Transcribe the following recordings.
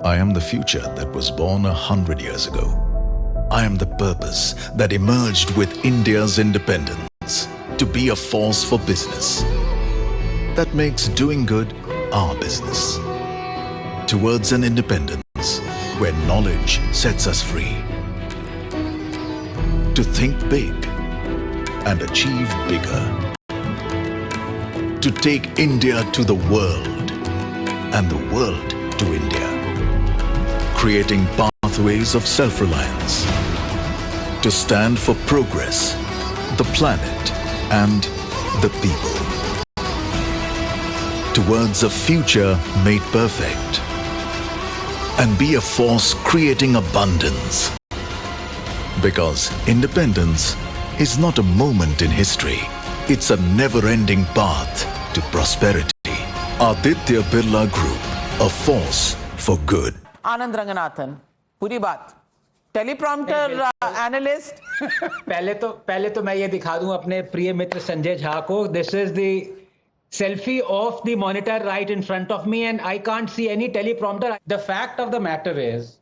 I am the future that was born 100 years ago. I am the purpose that emerged with India's independence to be a force for business that makes doing good our business. Towards an independence where knowledge sets us free. To think big and achieve bigger. To take India to the world and the world to India. Creating pathways of self-reliance. To stand for progress, the planet and the people. Towards a future made perfect. And be a force creating abundance. Because independence is not a moment in history. It's a never-ending path to prosperity. Aditya Birla Group, a force for good. आनंद रंगनाथन, पूरी बात teleprompter analyst पहले तो मैं ये दिखा दूं अपने प्रिय मित्र संजय झा को. This is the selfie of the monitor right in front of me and I can't see any teleprompter. The fact of the matter is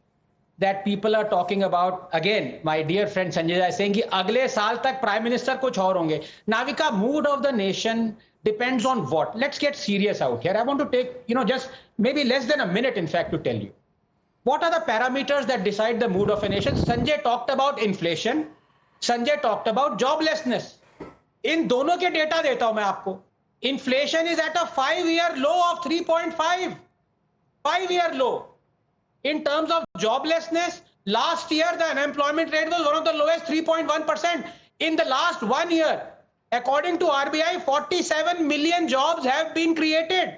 that people are talking about, again, my dear friend Sanjay is saying कि अगले साल तक prime minister कुछ और होंगे. Navika, mood of the nation depends on what? Let's get serious out here. I want to take, just maybe less than a minute, in fact, to tell you. What are the parameters that decide the mood of a nation? Sanjay talked about inflation. Sanjay talked about joblessness. इन दोनों के data देता हूं मैं आपको. Inflation is at a 5-year low of 3.5. 5-year low. In terms of joblessness, last year the unemployment rate was one of the lowest, 3.1%. In the last 1 year, according to RBI, 47 million jobs have been created.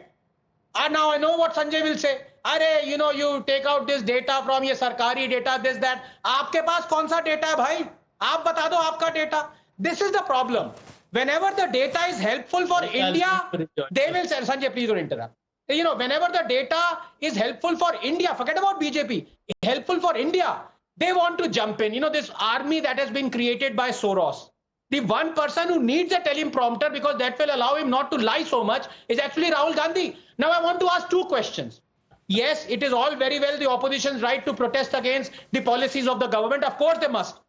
And now I know what Sanjay will say. Arey, you take out this data from your sarkari data, this, that. आपके पास कौन सा data है भाई? आप बता दो आपका data. This is the problem. Whenever the data is helpful for India, they will say, Sanjay, please don't interrupt. Whenever the data is helpful for India, forget about BJP, helpful for India, they want to jump in. This army that has been created by Soros. The one person who needs a teleprompter because that will allow him not to lie so much is actually Rahul Gandhi. Now I want to ask two questions. Yes, it is all very well the opposition's right to protest against the policies of the government. Of course they must.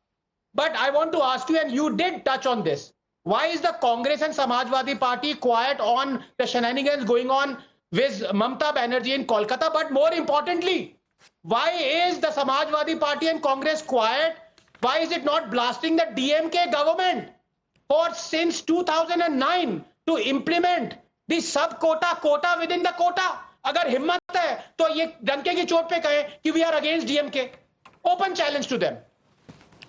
But I want to ask you, and you did touch on this. Why is the Congress and Samajwadi Party quiet on the shenanigans going on with Mamata Banerjee in Kolkata? But more importantly, why is the Samajwadi Party and Congress quiet? Why is it not blasting the DMK government for since 2009 to implement the quota within the quota? अगर हिम्मत है तो ये डंके की चोट पे कहें कि we are against DMK. Open challenge to them.